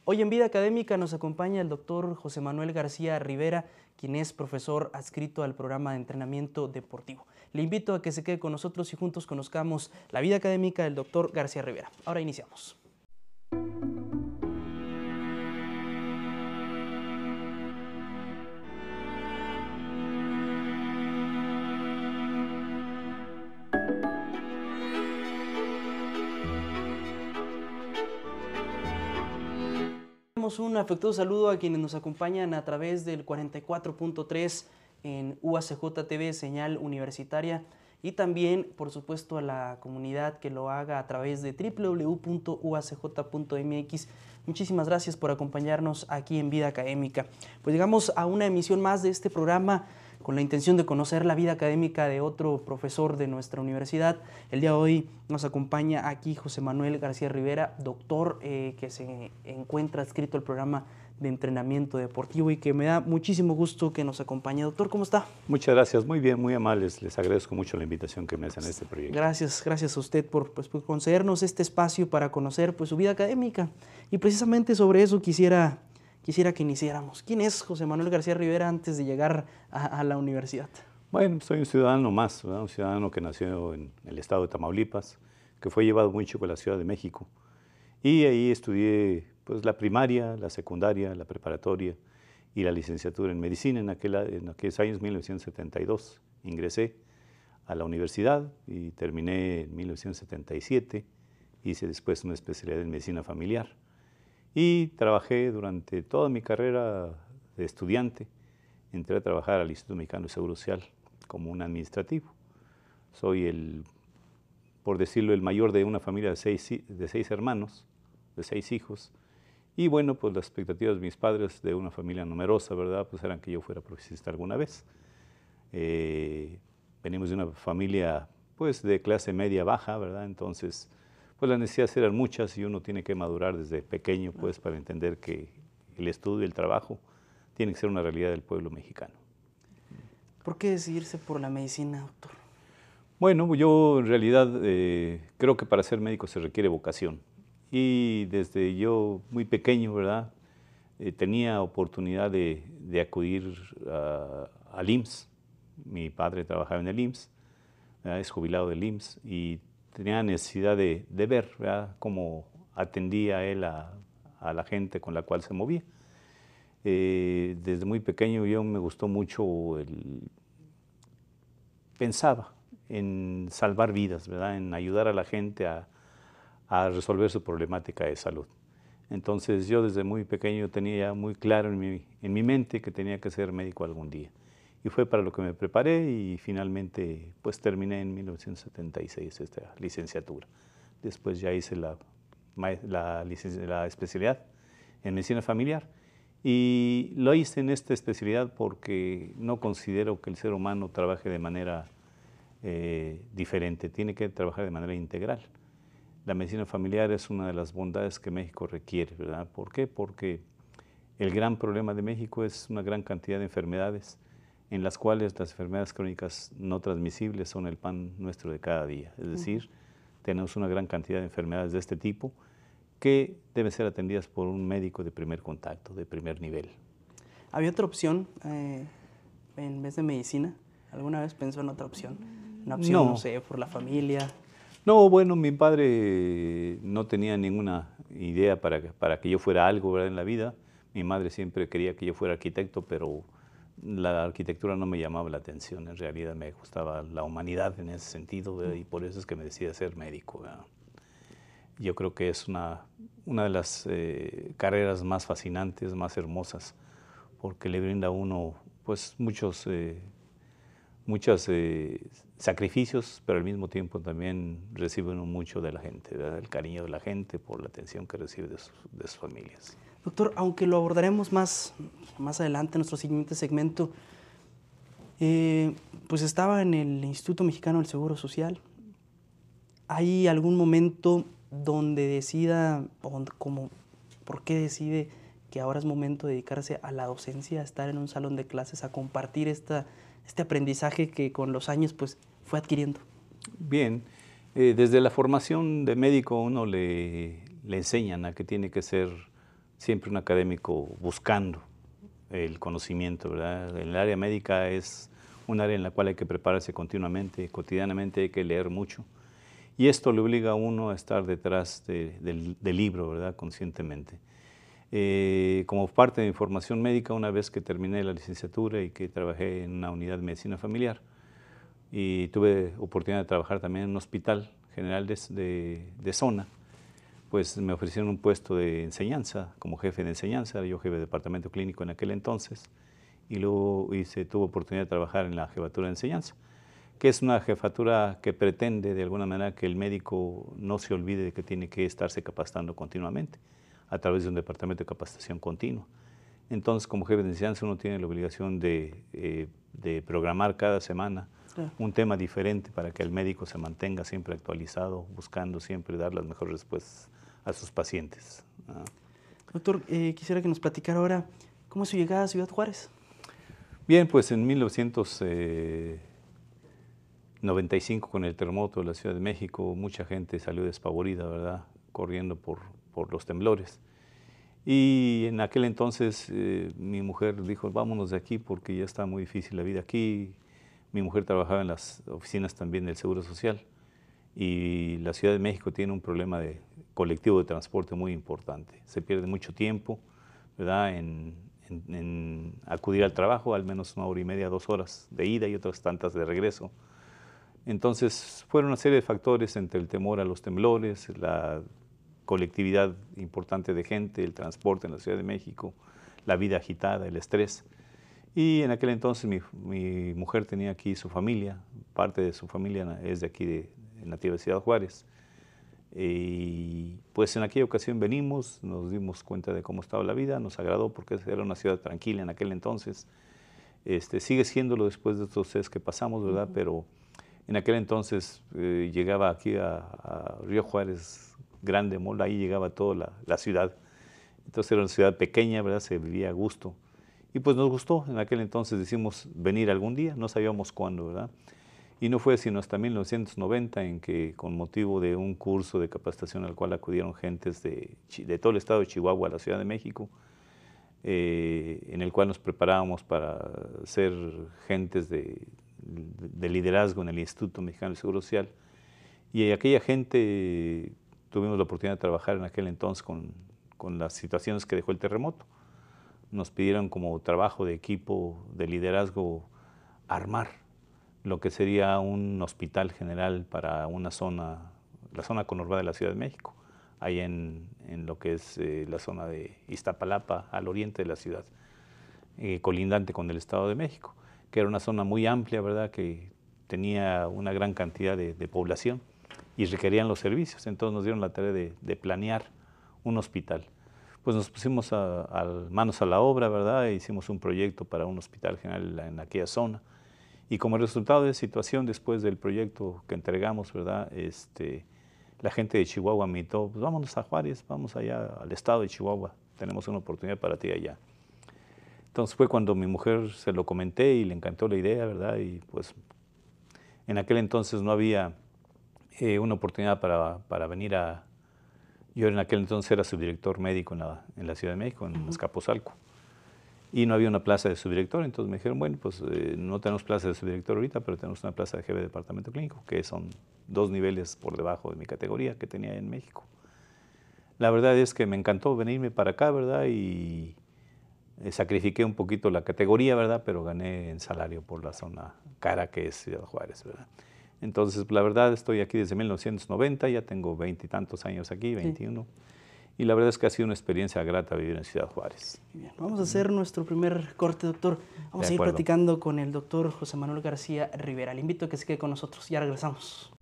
Hoy en Vida Académica nos acompaña el doctor José Manuel García Rivera, quien es profesor adscrito al programa de entrenamiento deportivo. Le invito a que se quede con nosotros y juntos conozcamos la vida académica del doctor García Rivera. Ahora iniciamos. Un afectuoso saludo a quienes nos acompañan a través del 44.3 en UACJ TV, señal universitaria, y también, por supuesto, a la comunidad que lo haga a través de www.uacj.mx. Muchísimas gracias por acompañarnos aquí en Vida Académica. Pues llegamos a una emisión más de este programa con la intención de conocer la vida académica de otro profesor de nuestra universidad. El día de hoy nos acompaña aquí José Manuel García Rivera, doctor que se encuentra adscrito al programa de entrenamiento deportivo y que me da muchísimo gusto que nos acompañe. Doctor, ¿cómo está? Muchas gracias, muy bien, muy amables. Les agradezco mucho la invitación que me hacen a este proyecto. Gracias a usted por concedernos este espacio para conocer su vida académica. Y precisamente sobre eso quisiera que iniciáramos. ¿Quién es José Manuel García Rivera antes de llegar a la universidad? Bueno, soy un ciudadano más, ¿verdad? Un ciudadano que nació en el estado de Tamaulipas, que fue llevado muy chico a la Ciudad de México. Y ahí estudié pues, la primaria, la secundaria, la preparatoria y la licenciatura en medicina. En aquellos años, 1972, ingresé a la universidad y terminé en 1977. Hice después una especialidad en medicina familiar. Y trabajé durante toda mi carrera de estudiante. Entré a trabajar al Instituto Mexicano de Seguro Social como un administrativo. Soy por decirlo, el mayor de una familia de seis hermanos, de 6 hijos. Y bueno, pues las expectativas de mis padres de una familia numerosa, ¿verdad? Pues eran que yo fuera profesionista alguna vez. Venimos de una familia pues de clase media baja, ¿verdad? Entonces, pues las necesidades eran muchas y uno tiene que madurar desde pequeño pues para entender que el estudio y el trabajo tiene que ser una realidad del pueblo mexicano. ¿Por qué decidirse por la medicina, doctor? Bueno, yo en realidad creo que para ser médico se requiere vocación. Y desde yo muy pequeño, ¿verdad? Tenía oportunidad de acudir al IMSS. Mi padre trabajaba en el IMSS, ¿verdad? Es jubilado del IMSS y tenía necesidad de ver, ¿verdad? Cómo atendía él a la gente con la cual se movía. Desde muy pequeño yo me gustó mucho pensaba en salvar vidas, ¿verdad? En ayudar a la gente a resolver su problemática de salud. Entonces yo desde muy pequeño tenía ya muy claro en mi mente que tenía que ser médico algún día. Y fue para lo que me preparé y finalmente pues terminé en 1976 esta licenciatura. Después ya hice la especialidad en medicina familiar y lo hice en esta especialidad porque no considero que el ser humano trabaje de manera diferente, tiene que trabajar de manera integral. La medicina familiar es una de las bondades que México requiere, ¿verdad? ¿Por qué? Porque el gran problema de México es una gran cantidad de enfermedades en las cuales las enfermedades crónicas no transmisibles son el pan nuestro de cada día. Es decir, tenemos una gran cantidad de enfermedades de este tipo que deben ser atendidas por un médico de primer contacto, de primer nivel. ¿Había otra opción en vez de medicina? ¿Alguna vez pensó en otra opción? Una opción, no sé, por la familia. No, bueno, mi padre no tenía ninguna idea para que yo fuera algo, ¿verdad? En la vida. Mi madre siempre quería que yo fuera arquitecto, pero la arquitectura no me llamaba la atención. En realidad me gustaba la humanidad en ese sentido, ¿verdad? Y por eso es que me decidí a ser médico, ¿verdad? Yo creo que es una de las carreras más fascinantes, más hermosas, porque le brinda a uno pues muchos sacrificios, pero al mismo tiempo también recibe uno mucho de la gente, ¿verdad? El cariño de la gente por la atención que recibe de sus familias. Doctor, aunque lo abordaremos más adelante en nuestro siguiente segmento, pues estaba en el Instituto Mexicano del Seguro Social. ¿Hay algún momento donde decida, por qué decide que ahora es momento de dedicarse a la docencia, a estar en un salón de clases, a compartir este aprendizaje que con los años pues, fue adquiriendo? Bien, desde la formación de médico uno le enseñan a que tiene que ser siempre un académico buscando el conocimiento, ¿verdad? El área médica es un área en la cual hay que prepararse continuamente, cotidianamente hay que leer mucho. Y esto le obliga a uno a estar detrás del libro, ¿verdad? Conscientemente. Como parte de mi formación médica, una vez que terminé la licenciatura y que trabajé en una unidad de medicina familiar, y tuve oportunidad de trabajar también en un hospital general de zona, pues me ofrecieron un puesto de enseñanza, como jefe de enseñanza, yo jefe de departamento clínico en aquel entonces, y luego tuve oportunidad de trabajar en la jefatura de enseñanza, que es una jefatura que pretende de alguna manera que el médico no se olvide de que tiene que estarse capacitando continuamente a través de un departamento de capacitación continua. Entonces, como jefe de enseñanza, uno tiene la obligación de programar cada semana un tema diferente para que el médico se mantenga siempre actualizado, buscando siempre dar las mejores respuestas a sus pacientes. Doctor, quisiera que nos platicara ahora cómo es su llegada a Ciudad Juárez. Bien, pues en 1995, con el terremoto de la Ciudad de México, mucha gente salió despavorida, ¿verdad?, corriendo por los temblores. Y en aquel entonces mi mujer dijo, vámonos de aquí porque ya está muy difícil la vida aquí. Mi mujer trabajaba en las oficinas también del Seguro Social y la Ciudad de México tiene un problema de colectivo de transporte muy importante. Se pierde mucho tiempo, ¿verdad?, en acudir al trabajo, al menos 1 hora y media, 2 horas de ida y otras tantas de regreso. Entonces fueron una serie de factores entre el temor a los temblores, la colectividad importante de gente, el transporte en la Ciudad de México, la vida agitada, el estrés. Y en aquel entonces mi mujer tenía aquí su familia, parte de su familia es de aquí, nativa de Ciudad Juárez. Y pues en aquella ocasión venimos, nos dimos cuenta de cómo estaba la vida, nos agradó porque era una ciudad tranquila en aquel entonces. Sigue siéndolo después de estos 6 que pasamos, ¿verdad? Pero en aquel entonces llegaba aquí a Río Juárez, Grande Mall, ahí llegaba toda la ciudad. Entonces era una ciudad pequeña, ¿verdad? Se vivía a gusto. Y pues nos gustó, en aquel entonces decimos venir algún día, no sabíamos cuándo, ¿verdad? Y no fue sino hasta 1990 en que, con motivo de un curso de capacitación al cual acudieron gentes de todo el estado de Chihuahua a la Ciudad de México, en el cual nos preparábamos para ser gentes de liderazgo en el Instituto Mexicano del Seguro Social. Y aquella gente tuvimos la oportunidad de trabajar en aquel entonces con las situaciones que dejó el terremoto. Nos pidieron como trabajo de equipo de liderazgo armar lo que sería un hospital general para la zona conurbada de la Ciudad de México, ahí en lo que es la zona de Iztapalapa, al oriente de la ciudad, colindante con el Estado de México, que era una zona muy amplia, ¿verdad?, que tenía una gran cantidad de población y requerían los servicios. Entonces nos dieron la tarea de planear un hospital. Pues nos pusimos manos a la obra, ¿verdad? E hicimos un proyecto para un hospital general en aquella zona. Y como resultado de esa situación, después del proyecto que entregamos, ¿verdad?, la gente de Chihuahua me invitó, pues vámonos a Juárez, vamos allá al estado de Chihuahua, tenemos una oportunidad para ti allá. Entonces fue cuando mi mujer se lo comenté y le encantó la idea, ¿verdad? Y pues en aquel entonces no había una oportunidad para venir yo en aquel entonces era subdirector médico en la Ciudad de México, en Azcapotzalco, y no había una plaza de subdirector. Entonces me dijeron, bueno, pues no tenemos plaza de subdirector ahorita, pero tenemos una plaza de jefe de departamento clínico, que son 2 niveles por debajo de mi categoría que tenía en México. La verdad es que me encantó venirme para acá, ¿verdad? Y sacrifiqué un poquito la categoría, ¿verdad? Pero gané en salario por la zona cara que es Ciudad Juárez, ¿verdad? Entonces, la verdad, estoy aquí desde 1990, ya tengo 20 y tantos años aquí, 21. Sí. Y la verdad es que ha sido una experiencia grata vivir en Ciudad Juárez. Bien, vamos a hacer nuestro primer corte, doctor. Vamos a ir platicando con el doctor José Manuel García Rivera. Le invito a que se quede con nosotros. Ya regresamos.